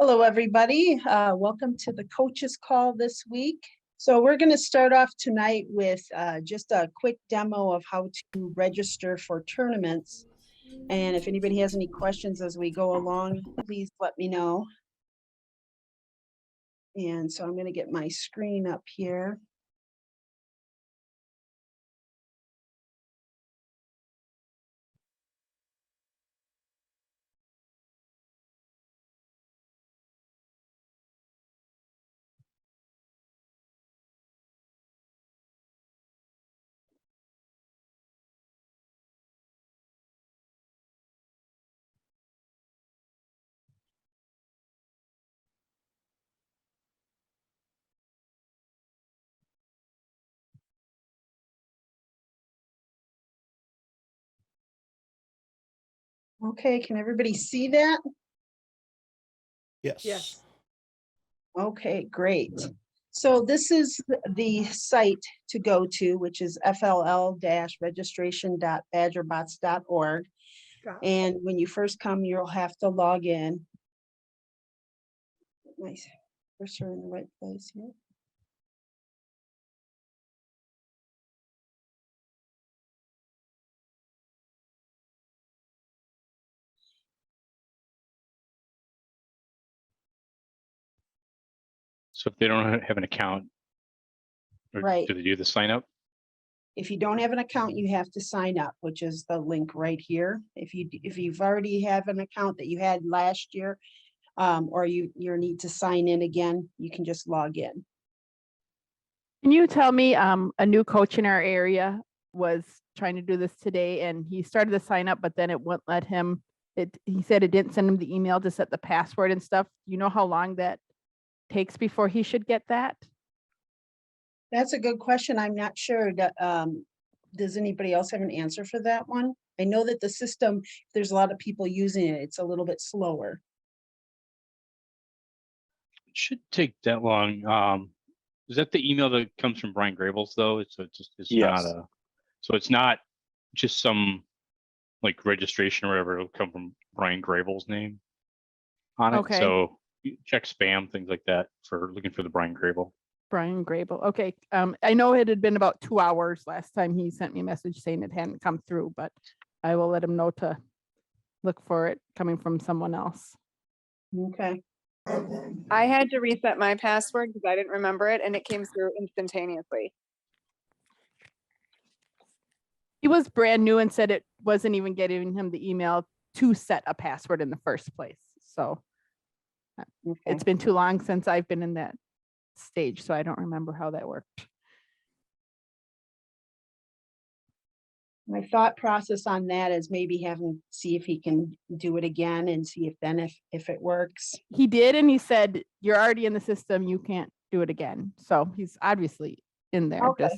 Hello, everybody. Welcome to the coaches call this week. So we're going to start off tonight with just a quick demo of how to register for tournaments. And if anybody has any questions as we go along, please let me know. And so I'm going to get my screen up here. Okay, can everybody see that? Yes. Okay, great. So this is the site to go to, which is fll-registration.badgerbots.org. And when you first come, you'll have to log in. Nice. Cursor in the right place here. So if they don't have an account, or Right. do they do the sign up? If you don't have an account, you have to sign up, which is the link right here. If you've already have an account that you had last year, or you need to sign in again, you can just log in. Can you tell me, a new coach in our area was trying to do this today and he started to sign up, but then it wouldn't let him. He said it didn't send him the email to set the password and stuff. Do you know how long that takes before he should get that? That's a good question. I'm not sure that, does anybody else have an answer for that one? I know that the system, there's a lot of people using it. It's a little bit slower. It shouldn't take that long. Is that the email that comes from Brian Grable's though? It's Yes. so it's not just some like registration or whatever. It'll come from Brian Grable's name on it. Okay. So you check spam, things like that for looking for the Brian Grable. Brian Grable. Okay. I know it had been about 2 hours last time he sent me a message saying it hadn't come through, but I will let him know to look for it coming from someone else. Okay. I had to reset my password because I didn't remember it and it came through instantaneously. He was brand new and said it wasn't even getting him the email to set a password in the first place. So Okay. it's been too long since I've been in that stage, so I don't remember how that worked. My thought process on that is maybe have him see if he can do it again and see if then if it works. He did, and he said, "You're already in the system. You can't do it again." So he's obviously in there. Okay.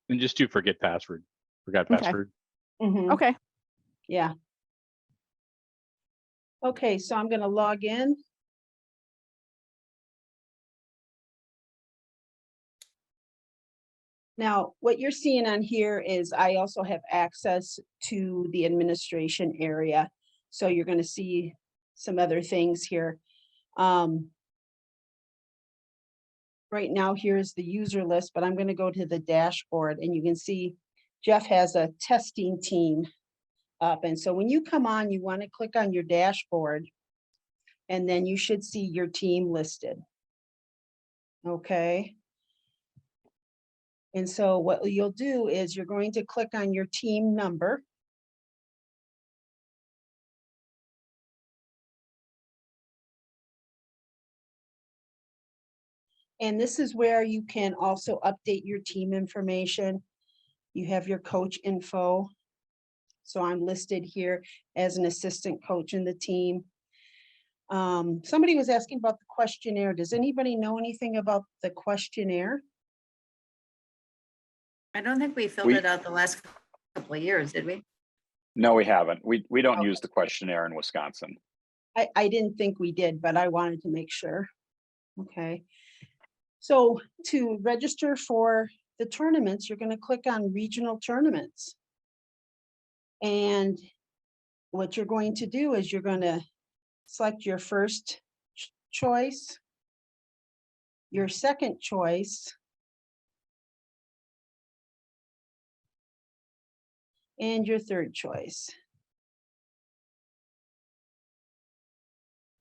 And just do forgot Okay. password. Mhm. Okay. Yeah. Okay, so I'm going to log in. Now, what you're seeing on here is I also have access to the administration area. So you're going to see some other things here. Right now, here's the user list, but I'm going to go to the dashboard and you can see Jeff has a testing team up. And so when you come on, you want to click on your dashboard and then you should see your team listed. Okay. And so what you'll do is you're going to click on your team number. And this is where you can also update your team information. You have your coach info. So I'm listed here as an assistant coach in the team. Somebody was asking about the questionnaire. Does anybody know anything about the questionnaire? I don't think we filled it out the last couple of years, did we? No, we haven't. We don't Okay. use the questionnaire in Wisconsin. I didn't think we did, but I wanted to make sure. Okay. So to register for the tournaments, you're going to click on regional tournaments. And what you're going to do is you're going to select your first choice, your second choice, and your third choice.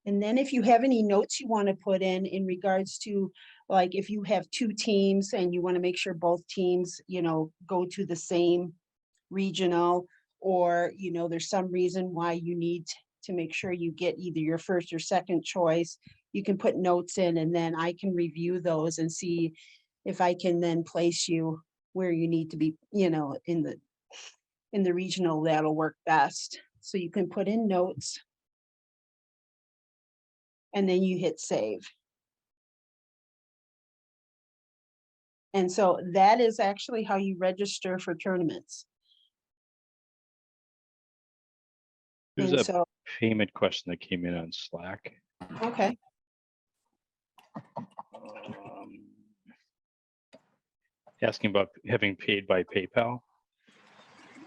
And then if you have any notes you want to put in regards to, like, if you have two teams and you want to make sure both teams, go to the same regional, or, there's some reason why you need to make sure you get either your first or second choice, you can put notes in, and then I can review those and see if I can then place you where you need to be, in the regional that'll work best. So you can put in notes. And then you hit save. And so that is actually how you register for tournaments. There's And a so, payment question that came in on Slack. okay, Asking about having paid by PayPal.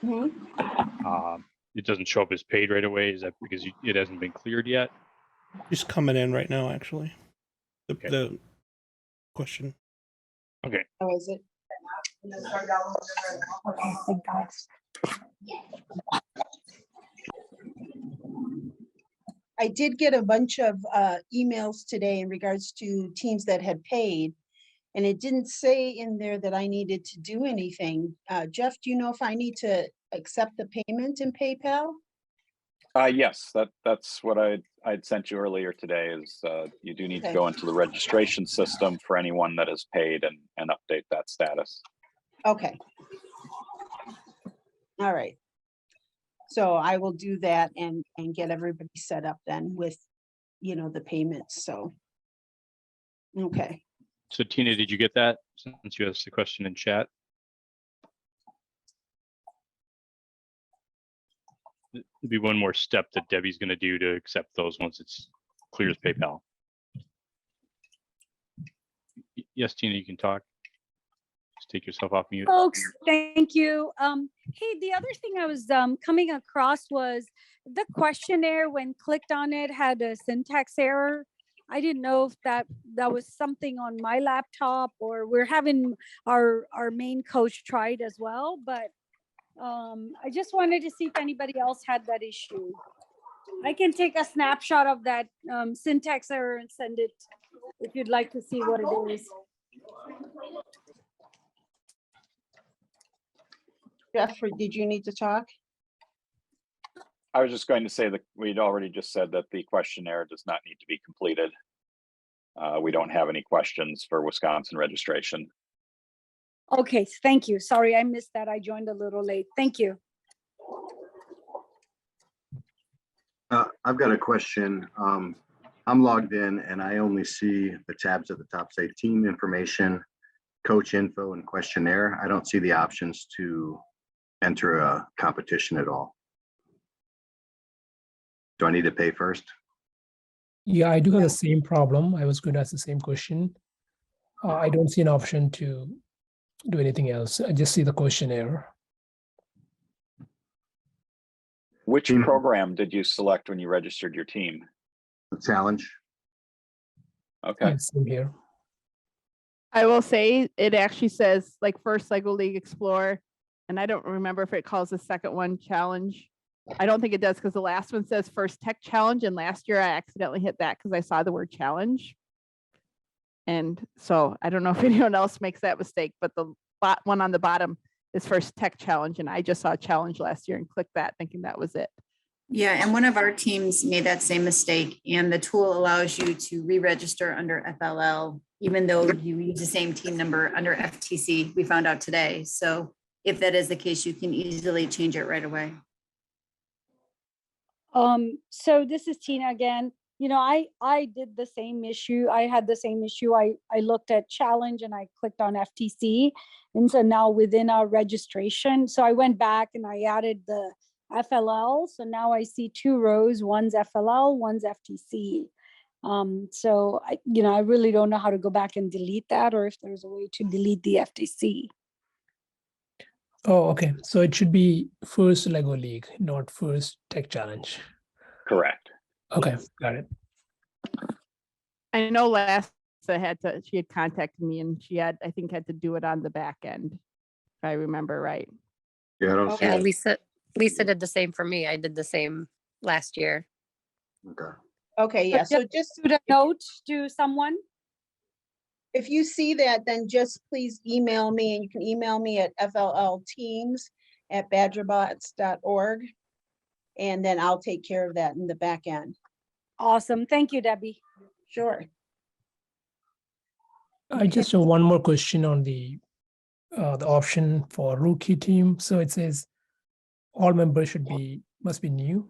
mhm. It doesn't show up as paid right away. Is that because it hasn't been cleared yet? Just coming in right now, actually. Okay. The question. Okay. How is it? Okay, thank God. I did get a bunch of emails today in regards to teams that had paid, and it didn't say in there that I needed to do anything. Jeff, do you know if I need to accept the payment in PayPal? Yes, that's what I'd sent you earlier today is you do need to Okay. go into the registration system for anyone that has paid and update that status. Okay. All right. So I will do that and get everybody set up then with, the payments, so. Okay, So Tina, did you get that since you asked the question in chat? There'll be one more step that Debbie's going to do to accept those once it's clear as PayPal. Yes, Tina, you can talk. Just take yourself off mute. Folks, thank you. Hey, the other thing I was coming across was the questionnaire, when clicked on it, had a syntax error. I didn't know if that was something on my laptop, or we're having our main coach try it as well, but I just wanted to see if anybody else had that issue. I can take a snapshot of that syntax error and send it if you'd like to see what it is. Jeff, did you need to talk? I was just going to say that we'd already just said that the questionnaire does not need to be completed. We don't have any questions for Wisconsin registration. Okay, thank you. Sorry, I missed that. I joined a little late. Thank you. I've got a question. I'm logged in and I only see the tabs at the top say team information, coach info, and questionnaire. I don't see the options to enter a competition at all. Do I need to pay first? Yeah, I do have the same problem. I was going to ask the same question. I don't see an option to do anything else. I just see the questionnaire. Which Team. program did you select when you registered your team? The challenge? Okay. Yeah, same here. I will say it actually says like first Lego League Explore, and I don't remember if it calls the second one challenge. I don't think it does, because the last one says first tech challenge, and last year I accidentally hit that because I saw the word challenge. And so I don't know if anyone else makes that mistake, but the one on the bottom is first tech challenge, and I just saw challenge last year and clicked that thinking that was it. Yeah, and one of our teams made that same mistake, and the tool allows you to re-register under FLL, even though you use the same team number under FTC, we found out today. So if that is the case, you can easily change it right away. So this is Tina again. I did the same issue. I had the same issue. I looked at challenge and I clicked on FTC. And so now within our registration, so I went back and I added the FLL. So now I see two rows, one's FLL, one's FTC. So I really don't know how to go back and delete that, or if there's a way to delete the FTC. Oh, okay. So it should be first Lego League, not first tech challenge. Correct. Okay, got it. I know last she had contacted me and she had, I think, had to do it on the back end, if I remember right. Yeah, I don't see Okay. Yeah, it. Lisa did the same for me. I did the same last year. Okay. Okay, yeah, so just, Shoot a note to someone. if you see that, then just please email me, and you can email me at fllteams@badgerbots.org. And then I'll take care of that in the back end. Awesome. Thank you, Debbie. Sure. I just have one more question on the option for rookie team. So it says all members must be new.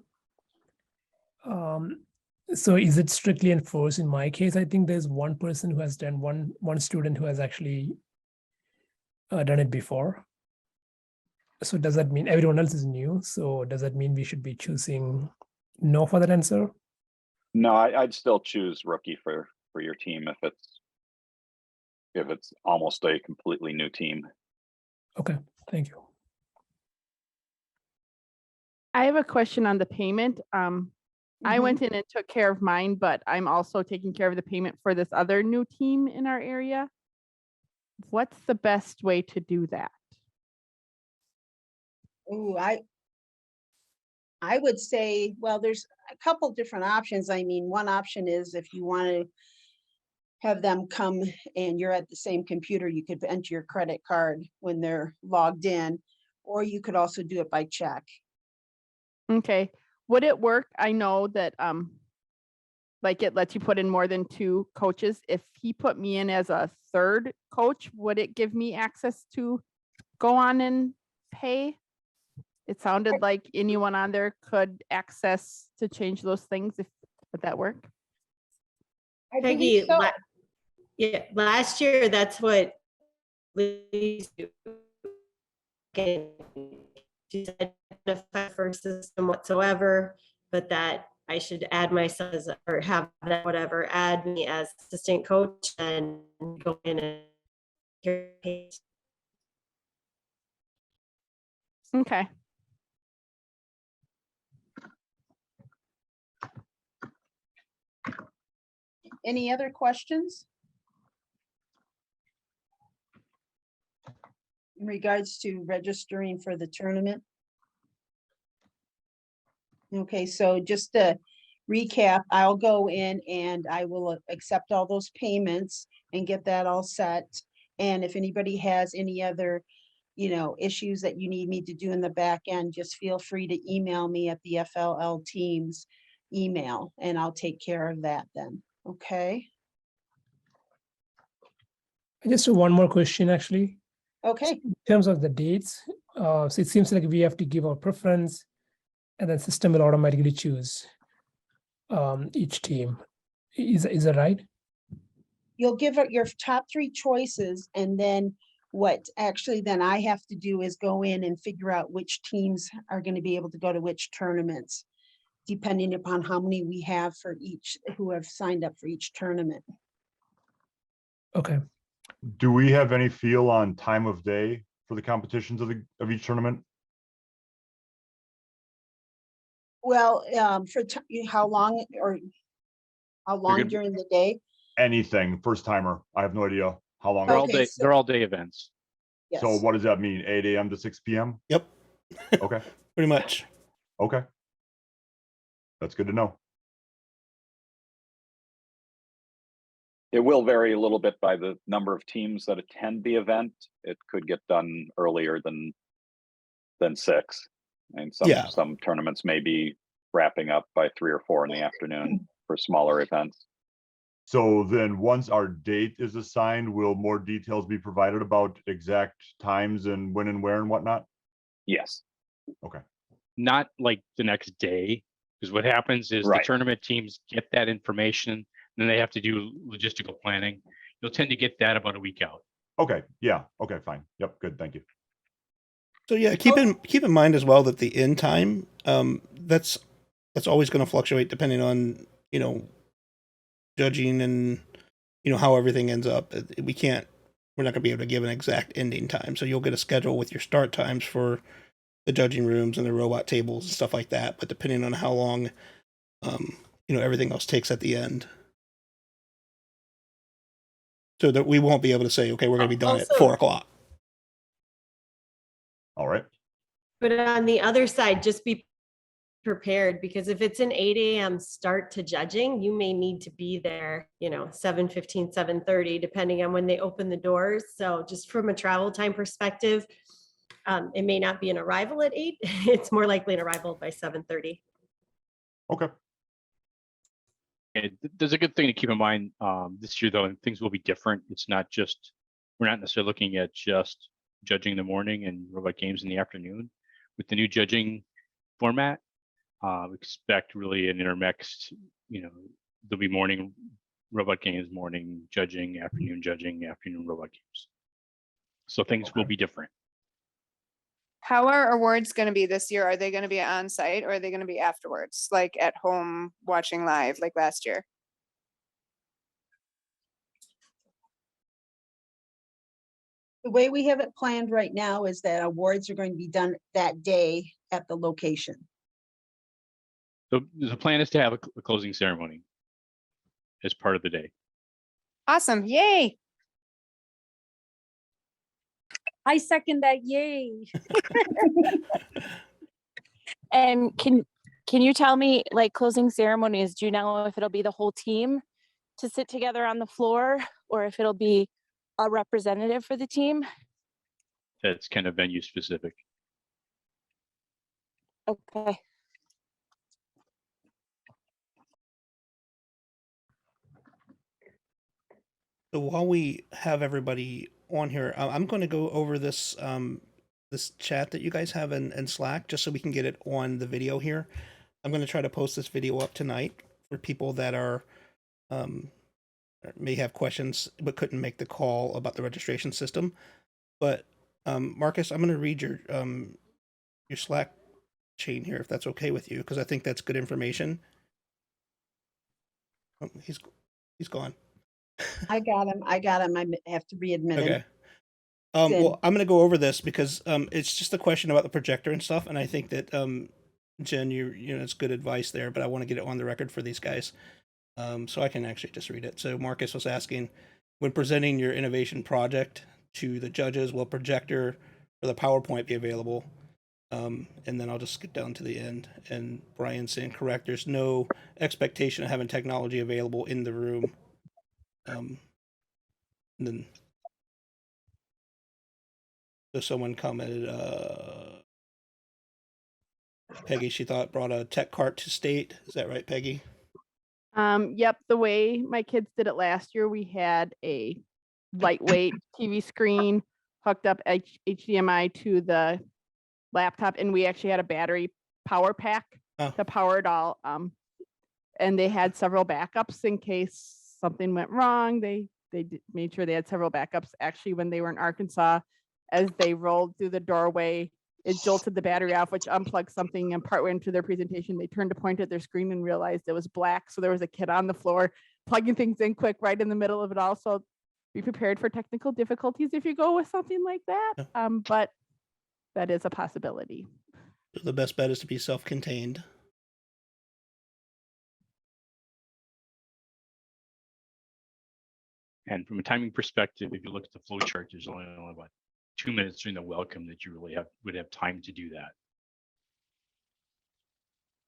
So is it strictly enforced? In my case, I think there's one person who has done one student who has actually done it before. So does that mean everyone else is new? So does that mean we should be choosing no for that answer? No, I'd still choose rookie for your team if it's almost a completely new team. Okay, thank you. I have a question on the payment. I Mhm. went in and took care of mine, but I'm also taking care of the payment for this other new team in our area. What's the best way to do that? Ooh, I would say, well, there's a couple different options. I mean, one option is if you want to have them come and you're at the same computer, you could enter your credit card when they're logged in, or you could also do it by check. Okay, would it work? I know that, like it lets you put in more than 2 coaches. If he put me in as a 3rd coach, would it give me access to go on and pay? It sounded like anyone on there could access to change those things. Would that work? I Peggy, believe so. yeah, last year, that's what we used to do. Okay, she said, identify first system whatsoever, but that I should add myself as, or have that whatever, add me as assistant coach and go in and Okay. Any other questions? In regards to registering for the tournament? Okay, so just to recap, I'll go in and I will accept all those payments and get that all set. And if anybody has any other, issues that you need me to do in the back end, just feel free to email me at the FLL Teams email and I'll take care of that then. Okay, Just one more question, actually. okay. In terms of the dates, so it seems like we have to give our preference and then system will automatically choose each team. Is that right? You'll give it your top 3 choices, and then what actually then I have to do is go in and figure out which teams are going to be able to go to which tournaments, depending upon how many we have for each who have signed up for each tournament. Okay. Do we have any feel on time of day for the competitions of each tournament? Well, how long good. during the day? Anything, first timer. I have no idea how long. They're all Okay, day. so- They're all day events. Yes. So what does that mean? 8 a.m. to 6 p.m.? Yep. Okay. Pretty much. Okay. That's good to know. It will vary a little bit by the number of teams that attend the event. It could get done earlier than 6. And some tournaments may be wrapping up by 3 or 4 in the afternoon for smaller events. So then once our date is assigned, will more details be provided about exact times and when and where and whatnot? Yes. Okay. Not like the next day, because what happens is Right. the tournament teams get that information, then they have to do logistical planning. You'll tend to get that about a week out. Okay. Yeah. Okay, fine. Yep. Good. Thank you. So yeah, keep in mind as well that the end time, that's always going to fluctuate depending on, judging and, how everything ends up. We're not going to be able to give an exact ending time. So you'll get a schedule with your start times for the judging rooms and the robot tables and stuff like that. But depending on how long, everything else takes at the end. so that we won't be able to say, okay, we're going to be done at Also- 4 o'clock. All right. But on the other side, just be prepared, because if it's an 8 a.m. start to judging, you may need to be there, 7:15, 7:30, depending on when they open the doors. So just from a travel time perspective, it may not be an arrival at 8. It's more likely an arrival by 7:30. Okay. And there's a good thing to keep in mind this year, though, and things will be different. It's not just, we're not necessarily looking at just judging in the morning and robot games in the afternoon. With the new judging format, we expect really an intermixed, there'll be morning robot games, morning judging, afternoon robot games. So things will be different. How are awards going to be this year? Are they going to be on site or are they going to be afterwards, like at home watching live like last year? The way we have it planned right now is that awards are going to be done that day at the location. So the plan is to have a closing ceremony as part of the day. Awesome. Yay. I second that, yay. And can you tell me, like, closing ceremonies, do you know if it'll be the whole team to sit together on the floor or if it'll be a representative for the team? That's kind of venue specific. Okay. So while we have everybody on here, I'm going to go over this this chat that you guys have in Slack, just so we can get it on the video here. I'm going to try to post this video up tonight for people that are may have questions but couldn't make the call about the registration system. But Marcus, I'm going to read your Slack chain here, if that's okay with you, because I think that's good information. Oh, he's gone. I got him. I have to readmit him. Okay. Well, I'm going to go over this because it's just a question about the projector and stuff, and I think that Jen, it's good advice there, but I want to get it on the record for these guys, so I can actually just read it. So Marcus was asking, when presenting your innovation project to the judges, will projector or the PowerPoint be available? And then I'll just skip down to the end. And Brian's saying, correct, there's no expectation of having technology available in the room. And then so someone commented, Peggy, she thought brought a tech cart to state. Is that right, Peggy? Yep. The way my kids did it last year, we had a lightweight TV screen hooked up HDMI to the laptop, and we actually had a battery power pack to power it all. And they had several backups in case something went wrong. They made sure they had several backups. Actually, when they were in Arkansas, as they rolled through the doorway, it jolted the battery off, which unplugged something, and partway into their presentation, they turned to point at their screen and realized it was black. So there was a kid on the floor plugging things in quick right in the middle of it all. So be prepared for technical difficulties if you go with something like that. But that is a possibility. The best bet is to be self-contained. And from a timing perspective, if you look at the flow chart, there's only about 2 minutes during the welcome that you really would have time to do that.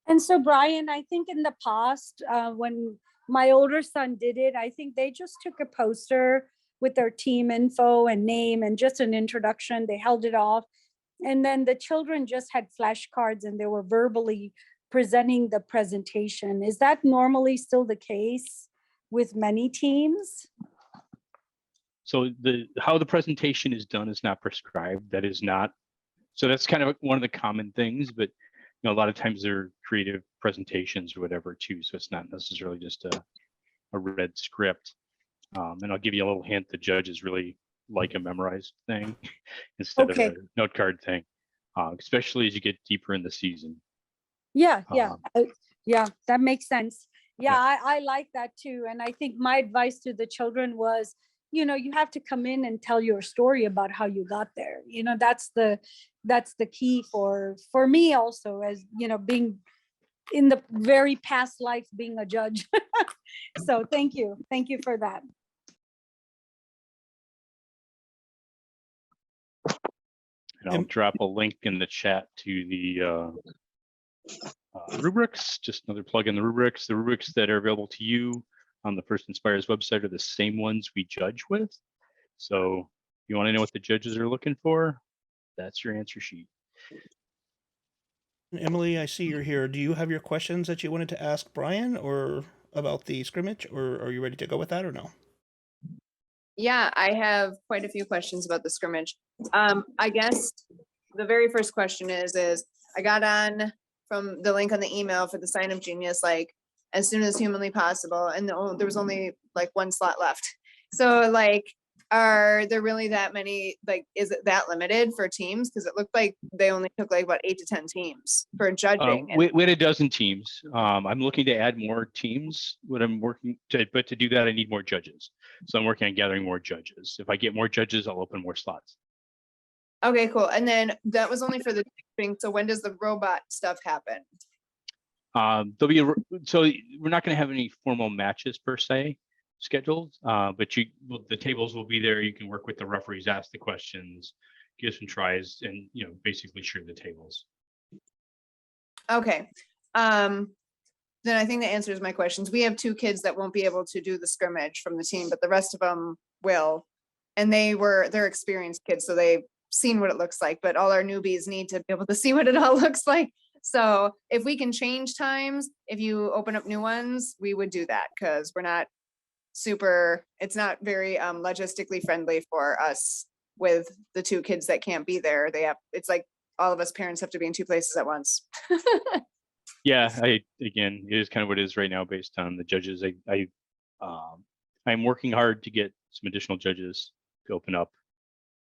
And so, Brian, I think in the past, when my older son did it, I think they just took a poster with their team info and name and just an introduction. They held it off. And then the children just had flashcards and they were verbally presenting the presentation. Is that normally still the case with many teams? So how the presentation is done is not prescribed. That is not. So that's kind of one of the common things, but a lot of times they're creative presentations or whatever too. So it's not necessarily just a read script. And I'll give you a little hint: the judges really like a memorized thing instead of a note card thing, especially as you get deeper in the season. Yeah, that makes sense. Yeah, I like that too. And I think my advice to the children was, you have to come in and tell your story about how you got there. That's the key for me also, as being in the very past life being a judge. So thank you for that. And I'll drop a link in the chat to the rubrics, just another plug in the rubrics. The rubrics that are available to you on the First Inspires website are the same ones we judge with. So if you want to know what the judges are looking for, that's your answer sheet. Emily, I see you're here. Do you have your questions that you wanted to ask Brian or about the scrimmage, or are you ready to go with that or no? Yeah, I have quite a few questions about the scrimmage. I guess the very first question is I got on from the link on the email for the Sign Up Genius, like as soon as humanly possible. And there was only like one slot left. So like, are there really that many, like, is it that limited for teams? Because it looked like they only took like about 8 to 10 teams for judging. We had a dozen teams. I'm looking to add more teams. But to do that, I need more judges. So I'm working on gathering more judges. If I get more judges, I'll open more slots. Okay, cool. And then that was only for the thing. So when does the robot stuff happen? There'll be so we're not going to have any formal matches per se scheduled, but the tables will be there. You can work with the referees, ask the questions, give some tries, and basically share the tables. Okay. Then I think that answers my questions. We have 2 kids that won't be able to do the scrimmage from the team, but the rest of them will. And they're experienced kids, so they've seen what it looks like, but all our newbies need to be able to see what it all looks like. So if we can change times, if you open up new ones, we would do that, because we're not it's not very logistically friendly for us with the 2 kids that can't be there. It's like all of us parents have to be in 2 places at once. Yeah, again, it is kind of what it is right now based on the judges. I'm working hard to get some additional judges to open up.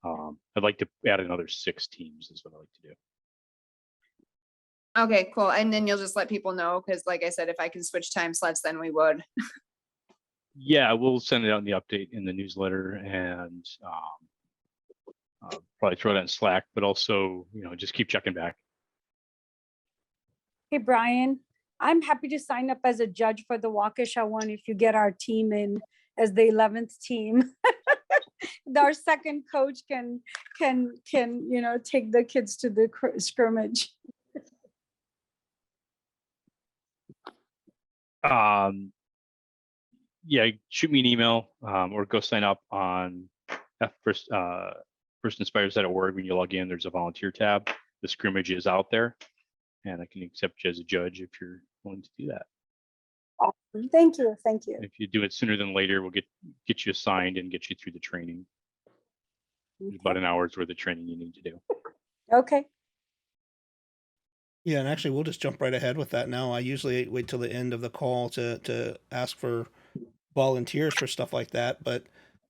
I'd like to add another 6 teams is what I like to do. Okay, cool. And then you'll just let people know, because like I said, if I can switch time slots, then we would. Yeah, we'll send it out in the update in the newsletter, and probably throw it on Slack, but also, just keep checking back. Hey, Brian, I'm happy to sign up as a judge for the Waukesha one if you get our team in as the 11th team. Our second coach can take the kids to the scrimmage. Yeah, shoot me an email or go sign up on firstinspires.org. When you log in, there's a volunteer tab. The scrimmage is out there, and I can accept you as a judge if you're willing to do that. Awesome. Thank you. If you do it sooner than later, we'll get you assigned and get you through the training. There's about an hour's worth of training you need to do. Okay. Yeah, and actually, we'll just jump right ahead with that now. I usually wait till the end of the call to ask for volunteers for stuff like that, but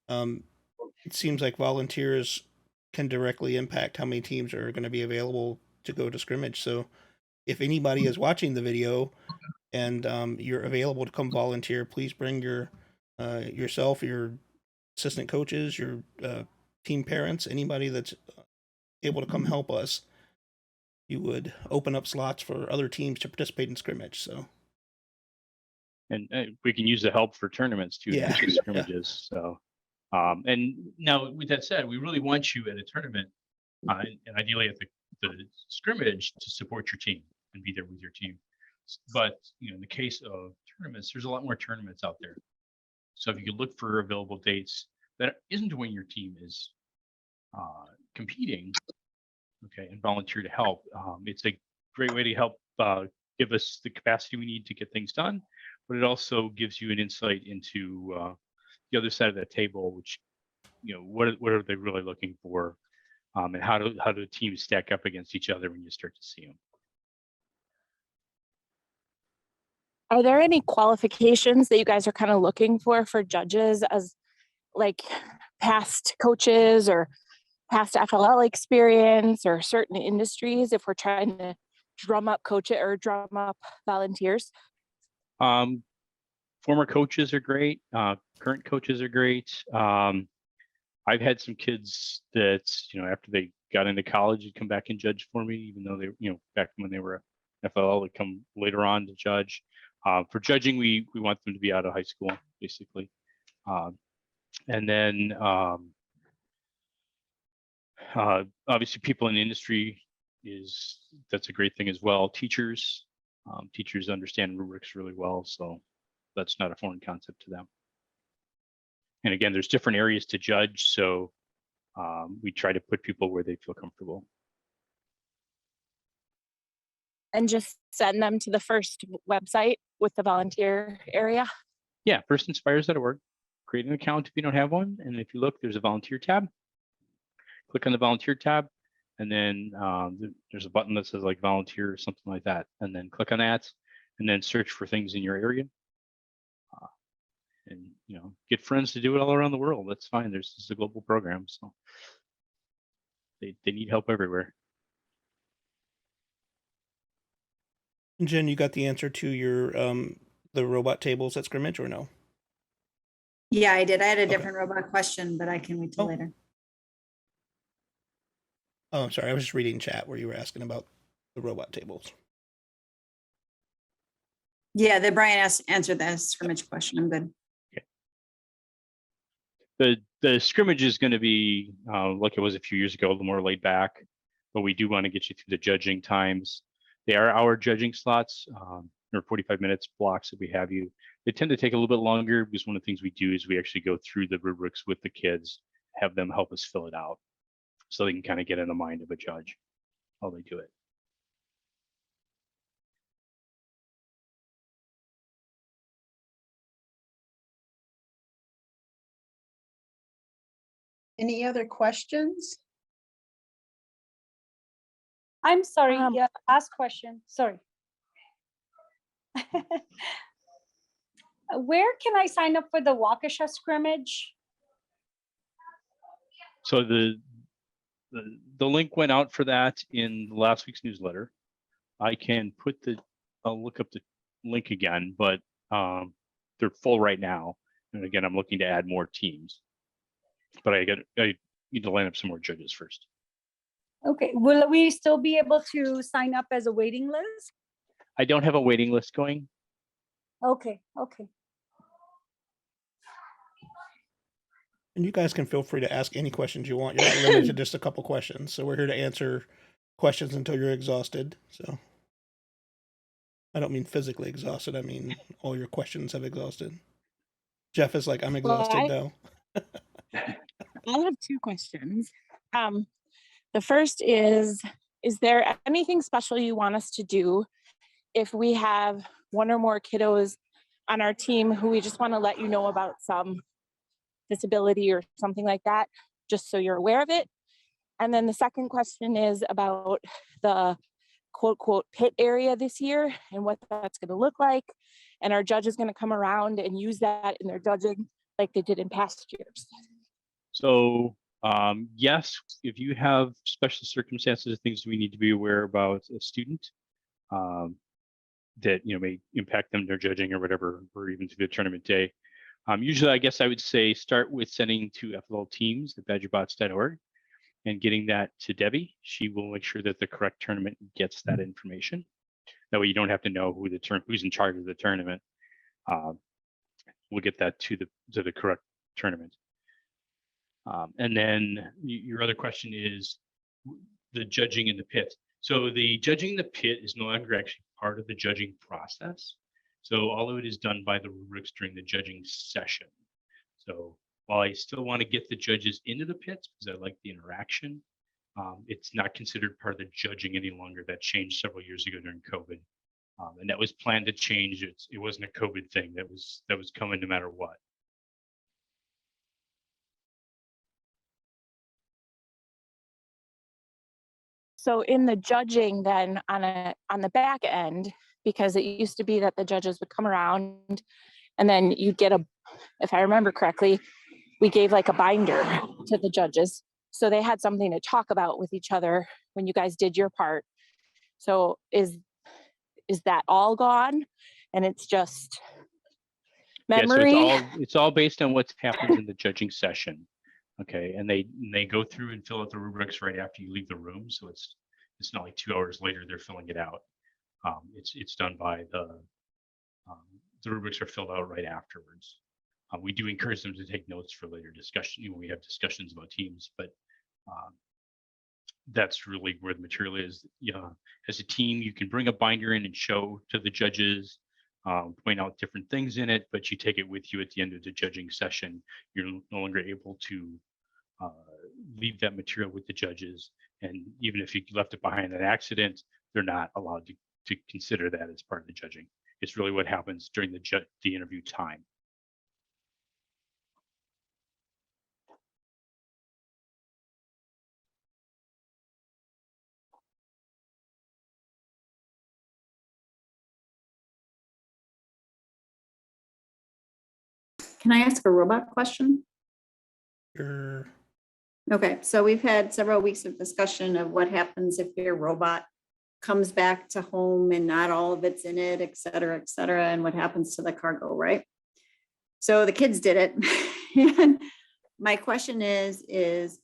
it seems like volunteers can directly impact how many teams are going to be available to go to scrimmage. So if anybody is watching the video and you're available to come volunteer, please bring yourself, your assistant coaches, your team parents, anybody that's able to come help us. You would open up slots for other teams to participate in scrimmage. So, and we can use the help for tournaments too. Yeah. Scrimmages. So, and now with that said, we really want you at a tournament, and ideally at the scrimmage, to support your team and be there with your team. But in the case of tournaments, there's a lot more tournaments out there. So if you could look for available dates that isn't when your team is competing, okay, and volunteer to help. It's a great way to help give us the capacity we need to get things done, but it also gives you an insight into the other side of that table, which, what are they really looking for, and how do teams stack up against each other when you start to see them. Are there any qualifications that you guys are kind of looking for judges, as like past coaches or past FLL experience or certain industries, if we're trying to drum up coaches or drum up volunteers? Former coaches are great. Current coaches are great. I've had some kids that, after they got into college, would come back and judge for me, even though they, back when they were FLL, would come later on to judge. For judging, we want them to be out of high school, basically. And then Obviously, people in the industry that's a great thing as well. Teachers understand rubrics really well, so that's not a foreign concept to them. And again, there's different areas to judge, so we try to put people where they feel comfortable. And just send them to the first website with the volunteer area. Yeah, firstinspires.org. Create an account if you don't have one, and if you look, there's a volunteer tab. Click on the volunteer tab, and then there's a button that says like volunteer or something like that, and then click on that, and then search for things in your area. And get friends to do it all around the world. That's fine. This is a global program, so they need help everywhere. Jen, you got the answer to your the robot tables at scrimmage or no? Yeah, I did. I had a Okay. different robot question, but I can wait till later. Oh, I'm sorry. I was just reading chat where you were asking about the robot tables. Yeah, the Brian answered the scrimmage question. I'm good. The scrimmage is going to be like it was a few years ago, a little more laid back, but we do want to get you through the judging times. They are our judging slots, or 45 minutes blocks that we have you. They tend to take a little bit longer because one of the things we do is we actually go through the rubrics with the kids, have them help us fill it out, so they can kind of get in the mind of a judge while they do it. Any other questions? I'm sorry, yeah, last question, sorry. Where can I sign up for the Waukesha scrimmage? So the link went out for that in last week's newsletter. I can I'll look up the link again, but they're full right now. And again, I'm looking to add more teams, but I need to line up some more judges first. Okay, will we still be able to sign up as a waiting list? I don't have a waiting list going. Okay, okay. And you guys can feel free to ask any questions you want. You're not limited to just a couple questions. So we're here to answer questions until you're exhausted. So I don't mean physically exhausted. I mean all your questions have exhausted. Jeff is like, I'm exhausted though. I have two questions. The first is there anything special you want us to do if we have one or more kiddos on our team who we just want to let you know about some disability or something like that, just so you're aware of it? And then the second question is about the quote pit area this year and what that's going to look like. And our judge is going to come around and use that in their judging like they did in past years. So yes, if you have special circumstances, things we need to be aware about a student that may impact them, their judging or whatever, or even through the tournament day. Usually, I guess I would say start with sending to FLL teams at badgerbots.org and getting that to Debbie. She will make sure that the correct tournament gets that information. That way, you don't have to know who's in charge of the tournament. We'll get that to the correct tournament. And then your other question is the judging in the pit. So the judging in the pit is no longer actually part of the judging process. So all of it is done by the rubrics during the judging session. So while I still want to get the judges into the pits because I like the interaction, it's not considered part of the judging any longer. That changed several years ago during COVID. And that was planned to change. It wasn't a COVID thing. That was coming no matter what. So in the judging then on the back end, because it used to be that the judges would come around and then you'd get if I remember correctly, we gave like a binder to the judges. So they had something to talk about with each other when you guys did your part. So is that all gone? And it's just memory? Yeah, so it's all based on what happens in the judging session. Okay, and they go through and fill out the rubrics right after you leave the room. So it's not like 2 hours later they're filling it out. It's done by the rubrics are filled out right afterwards. We do encourage them to take notes for later discussion when we have discussions about teams, but that's really where the material is. As a team, you can bring a binder in and show to the judges, point out different things in it, but you take it with you at the end of the judging session. You're no longer able to leave that material with the judges. And even if you left it behind an accident, they're not allowed to consider that as part of the judging. It's really what happens during the interview time. Can I ask a robot question? Sure. Okay, so we've had several weeks of discussion of what happens if your robot comes back to home and not all of it's in it, et cetera, and what happens to the cargo, right? So the kids did it. And my question is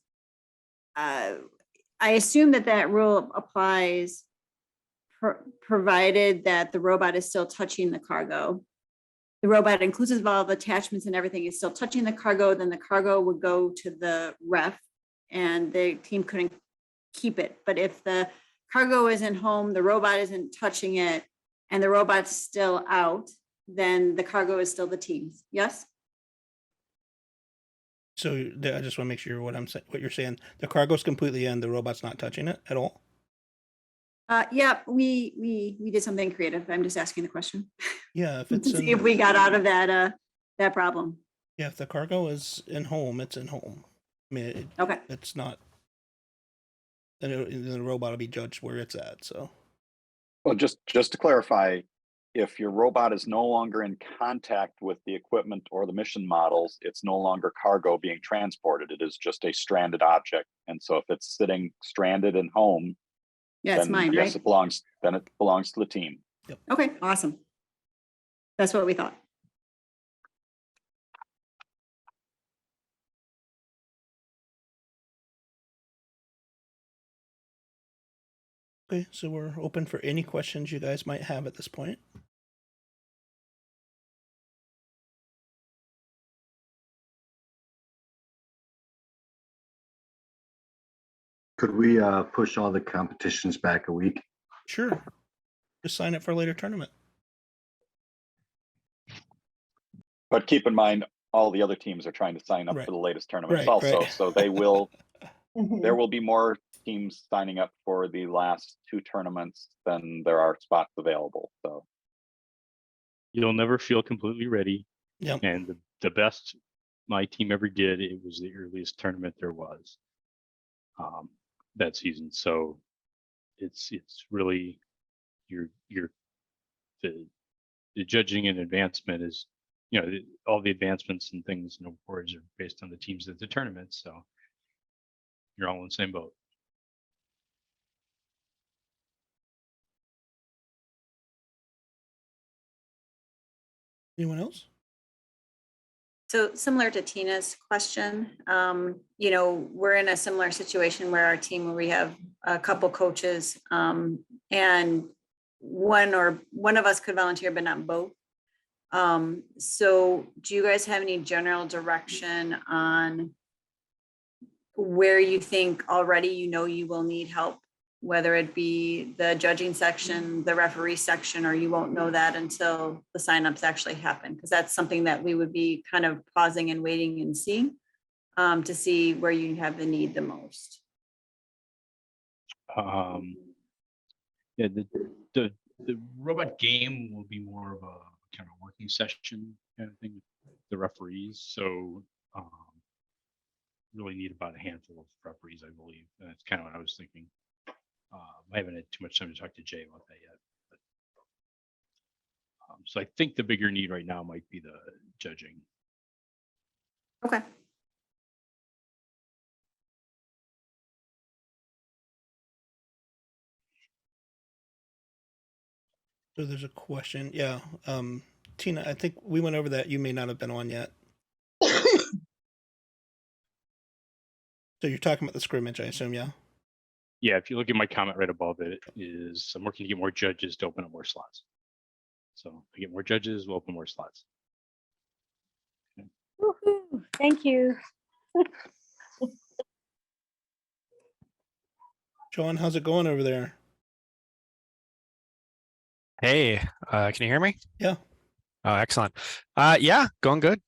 I assume that rule applies provided that the robot is still touching the cargo. The robot, inclusive of all the attachments and everything, is still touching the cargo, then the cargo would go to the ref and the team couldn't keep it. But if the cargo isn't home, the robot isn't touching it, and the robot's still out, then the cargo is still the team's. Yes? So I just want to make sure what you're saying. The cargo's completely in, the robot's not touching it at all? Yeah, we did something creative. I'm just asking the question. Yeah, if To it's see if we got out of that problem. yeah, if the cargo is in home, it's in home. I mean, Okay. it's not. And the robot will be judged where it's at. So. Well, just to clarify, if your robot is no longer in contact with the equipment or the mission models, it's no longer cargo being transported. It is just a stranded object. And so if it's sitting stranded in home, Yeah, it's then mine, yes, right? it belongs to the team. Yep. Okay, awesome. That's what we thought. Okay, so we're open for any questions you guys might have at this point. Could we push all the competitions back a week? Sure. Just sign up for a later tournament. But keep in mind, all the other teams are trying to sign up Right. for the latest tournaments Right, also. right. So they will, Mhm. there will be more teams signing up for the last two tournaments than there are spots available. So You'll never feel completely ready. Yep. And the best my team ever did, it was the earliest tournament there was that season. So it's really the judging and advancement is, all the advancements and things and awards are based on the teams at the tournament. So you're all in the same boat. Anyone else? So similar to Tina's question, we're in a similar situation where our team, where we have a couple coaches, and one of us could volunteer, but not both. So do you guys have any general direction on where you think already you will need help, whether it be the judging section, the referee section, or you won't know that until the signups actually happen? Because that's something that we would be kind of pausing and waiting and seeing to see where you have the need the most. Yeah, the robot game will be more of a kind of working session kind of thing with the referees. So really need about a handful of referees, I believe. And that's kind of what I was thinking. I haven't had too much time to talk to Jay about that yet. But, so I think the bigger need right now might be the judging. Okay. So there's a question. Yeah. Tina, I think we went over that. You may not have been on yet. So you're talking about the scrimmage, I assume, yeah? Yeah, if you look at my comment right above it, is I'm working to get more judges to open up more slots. So if I get more judges, we'll open more slots. Okay. Woohoo. Thank you. Sean, how's it going over there? Hey, can you hear me? Yeah. Oh, excellent. Yeah, going good.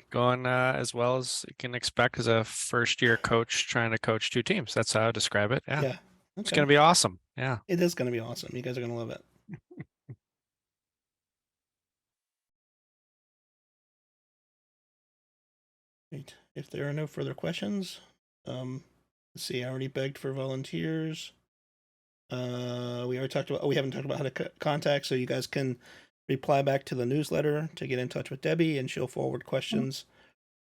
Going as well as you can expect as a first-year coach trying to coach two teams. That's how I describe it. Yeah. Yeah. It's Okay. gonna be awesome. Yeah. It is going to be awesome. You guys are going to love it. Right. If there are no further questions, let's see. I already begged for volunteers. We already talked about. Oh, we haven't talked about how to contact, so you guys can reply back to the newsletter to get in touch with Debbie, and she'll forward questions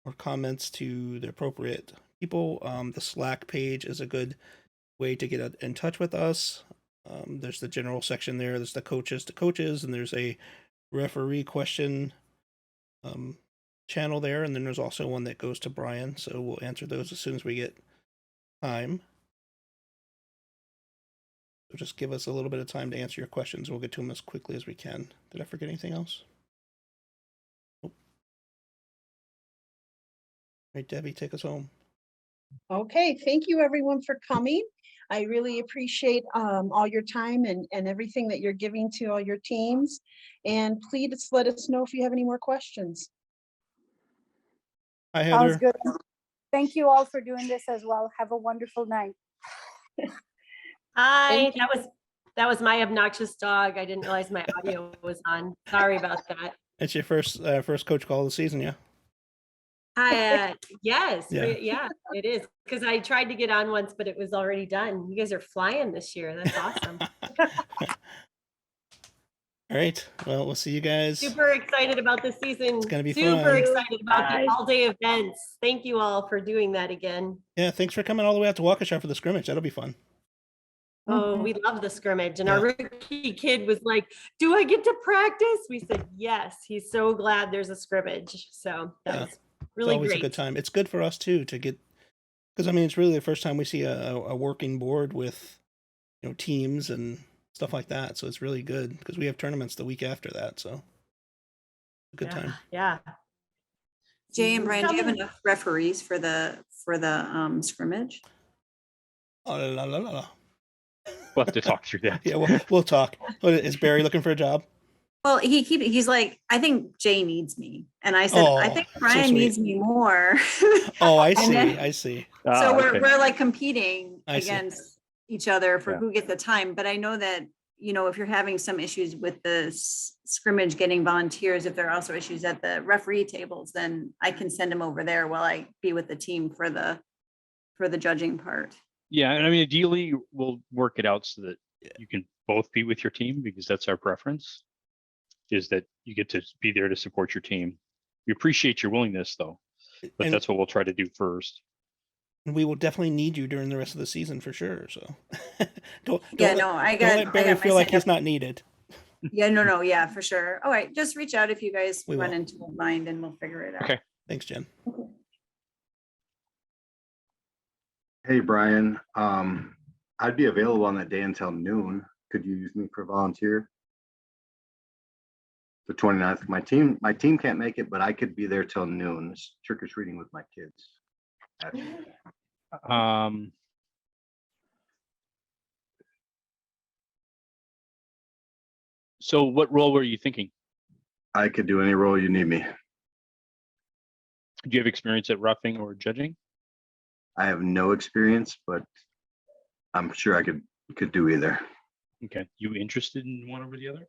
or comments to the appropriate people. The Slack page is a good way to get in touch with us. There's the general section there. There's the coaches to coaches, and there's a referee question channel there, and then there's also one that goes to Brian. So we'll answer those as soon as we get time. So just give us a little bit of time to answer your questions. We'll get to them as quickly as we can. Did I forget anything else? Nope. All right, Debbie, take us home. Okay, thank you everyone for coming. I really appreciate all your time and everything that you're giving to all your teams. And please let us know if you have any more questions. Hi, Sounds Heather. good. Thank you all for doing this as well. Have a wonderful night. Hi, that was my obnoxious dog. I didn't realize my audio was on. Sorry about that. It's your first coach call of the season, yeah? Hi, yes, Yeah. yeah, it is. Because I tried to get on once, but it was already done. You guys are flying this year. That's awesome. All right. Well, we'll see you guys. Super excited about this season. It's gonna be super fun. excited about Bye. the all-day events. Thank you all for doing that again. Yeah, thanks for coming all the way out to Waukesha for the scrimmage. That'll be fun. Oh, we love the scrimmage. And Yeah. our rookie kid was like, do I get to practice? We said, yes. He's so glad there's a scrimmage. So that Yeah. was It's really always great. a good time. It's good for us too to get, because I mean it's really the first time we see a working board with, you know, teams and stuff like that. So it's really good because we have tournaments the week after that. So a good time. Yeah. Jay and Brian, do you have Coming- enough referees for the scrimmage? Oh, la, la, la, la. We'll have to talk through that. Yeah, we'll talk. Is Barry looking for a job? Well, he's like, I think Jay needs me. And I said, I Oh, think so Brian sweet. needs me more. Oh, I And see. then- I see. So okay. we're like competing I see. against each other for Yeah. who gets the time. But I know that, you know, if you're having some issues with the scrimmage getting volunteers, if there are also issues at the referee tables, then I can send them over there while I be with the team for the judging part. Yeah, and I mean, ideally, we'll work it out so that you can both be with your team because that's our preference, is that you get to be there to support your team. We appreciate your willingness, though, but And- that's what we'll try to do first. We will definitely need you during the rest of the season for sure. So don't Yeah, let- no, I don't got let Barry my feel like sign up. he's not needed. Yeah, no, yeah, for sure. All right, just reach out if you guys We run will. into a bind and we'll figure it out. Okay. Thanks, Jen. Hey, Brian, I'd be available on that day until noon. Could you use me for volunteer? The 29th, my team can't make it, but I could be there till noon. It's trick or treating with my kids. Actually. So what role were you thinking? I could do any role you need me. Do you have experience at roughing or judging? I have no experience, but I'm sure I could do either. Okay. You interested in one over the other?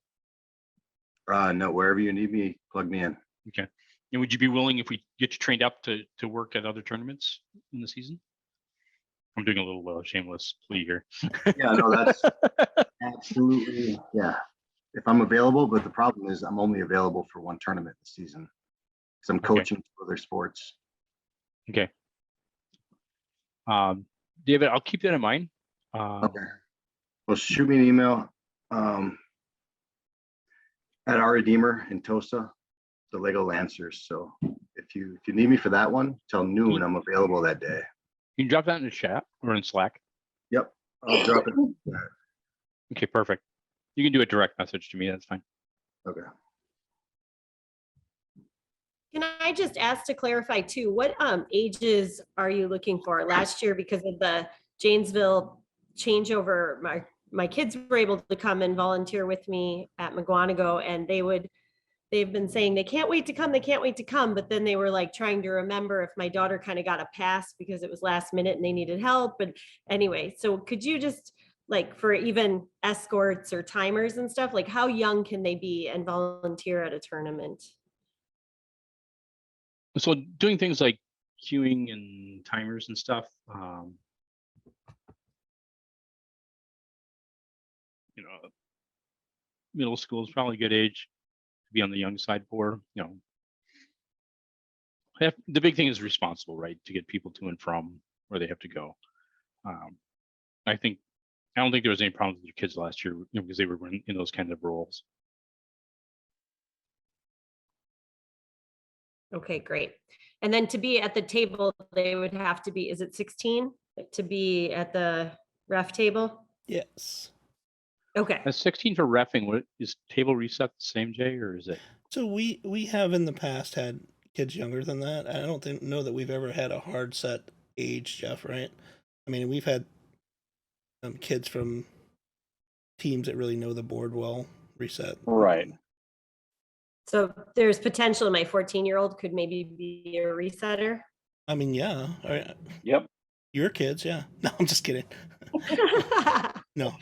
No, wherever you need me, plug me in. Okay. And would you be willing, if we get you trained up, to work at other tournaments in the season? I'm doing a little shameless plea here. Yeah, no, that's absolutely, yeah. If I'm available, but the problem is I'm only available for one tournament this season. Because I'm coaching for other sports. Okay. David, I'll keep that in mind. Okay. Well, shoot me an email at our Redeemer in Tosa, the Lego Lancers. So if you need me for that one till noon, I'm available that day. You can drop that in the chat or in Slack. Yep, I'll drop it. Okay, perfect. You can do a direct message to me. That's fine. Okay. Can I just ask to clarify too, what ages are you looking for? Last year, because of the Janesville changeover, my kids were able to come and volunteer with me at McGuanago, and they've been saying they can't wait to come, they can't wait to come. But then they were like trying to remember if my daughter kind of got a pass because it was last minute and they needed help. But anyway, so could you just, like, for even escorts or timers and stuff, like how young can they be and volunteer at a tournament? So doing things like queuing and timers and stuff, you know, middle school is probably a good age to be on the young side for, you know. The big thing is responsible, right? To get people to and from where they have to go. I don't think there was any problems with your kids last year, you know, because they were in those kind of roles. Okay, great. And then to be at the table, they would have to be, is it 16 to be at the ref table? Yes. Okay. That's 16 for reffing. What is table reset the same, Jay, or is it? So we have in the past had kids younger than that. I don't know that we've ever had a hard set age, Jeff, right? I mean, we've had kids from teams that really know the board well reset. Right. So there's potential my 14-year-old could maybe be a resetter. I mean, yeah. Yep. Your kids, yeah. No, I'm just kidding. No,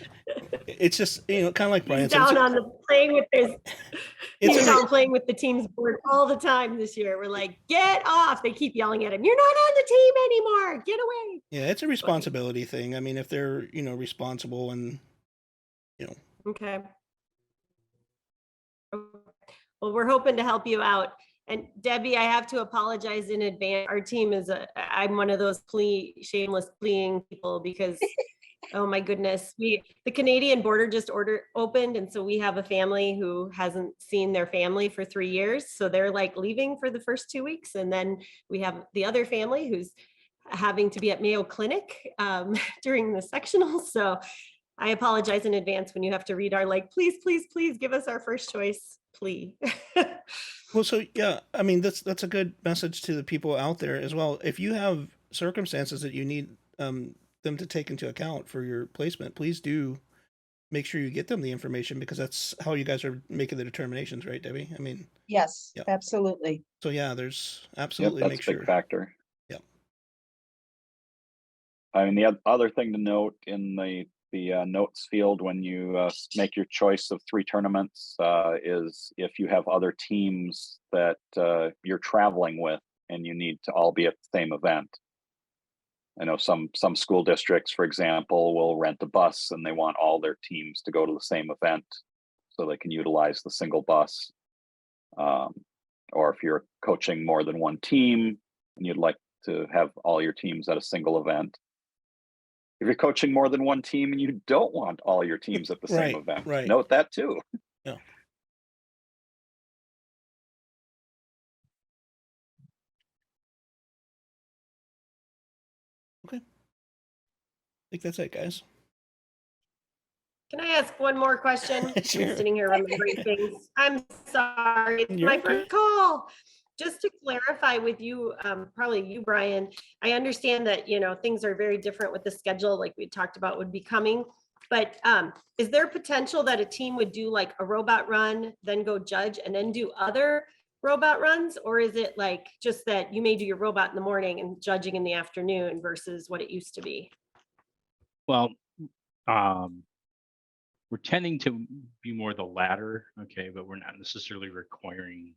it's just, you know, kind of like Brian He's said. down on the playing with his. It's He's down playing with the team's board all the time this year. We're like, get off! They keep yelling at him. You're not on the team anymore. Get away. Yeah, it's a responsibility thing. I mean, if they're, you know, responsible and, you know. Okay. Well, we're hoping to help you out. And Debbie, I have to apologize in advance. Our team is I'm one of those shameless pleading people because oh my goodness, the Canadian border just opened. And so we have a family who hasn't seen their family for 3 years. So they're like leaving for the first 2 weeks. And then we have the other family who's having to be at Mayo Clinic during the sectionals. So I apologize in advance when you have to read our like, please, please, please give us our first choice plea. Well, so yeah, I mean, that's a good message to the people out there as well. If you have circumstances that you need them to take into account for your placement, please do make sure you get them the information, because that's how you guys are making the determinations, right, Debbie? I mean, Yes, yeah. absolutely. So yeah, there's absolutely That's a big factor. Yep. I mean, the other thing to note in the notes field when you make your choice of 3 tournaments is if you have other teams that you're traveling with and you need to all be at the same event. I know some school districts, for example, will rent a bus and they want all their teams to go to the same event so they can utilize the single bus. Or if you're coaching more than one team and you'd like to have all your teams at a single event. If you're coaching more than one team and you don't want all your teams at the same event, note that too. Yeah. Okay. I think that's it, guys. Can I ask one more question? Sure. I'm sitting here remembering things. I'm sorry, it's You're my okay. first call. Just to clarify with you, probably you, Brian, I understand that, you know, things are very different with the schedule, like we talked about would be coming. But is there potential that a team would do like a robot run, then go judge and then do other robot runs? Or is it like just that you may do your robot in the morning and judging in the afternoon versus what it used to be? Well, we're tending to be more the latter, okay, but we're not necessarily requiring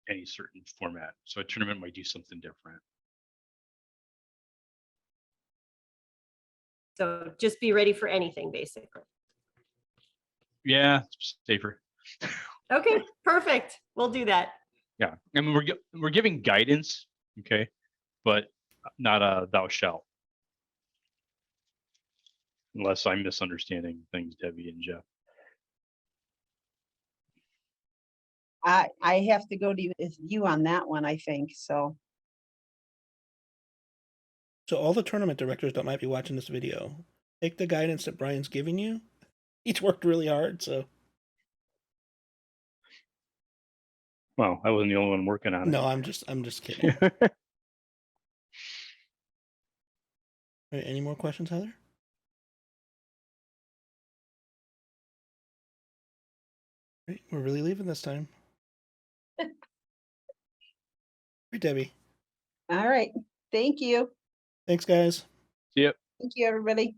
any certain format. So a tournament might do something different. So just be ready for anything, basically. Yeah, safer. Okay, perfect. We'll do that. Yeah, I mean we're giving guidance, okay, but not a thou shalt. Unless I'm misunderstanding things, Debbie and Jeff. I have to go to you on that one, I think, so. So all the tournament directors that might be watching this video, take the guidance that Brian's giving you. He's worked really hard, so. Well, I wasn't the only one working on it. No, I'm just kidding. All right, any more questions, Heather? Right, we're really leaving this time. Right, Debbie. All right. Thank you. Thanks, guys. Yep. Thank you, everybody.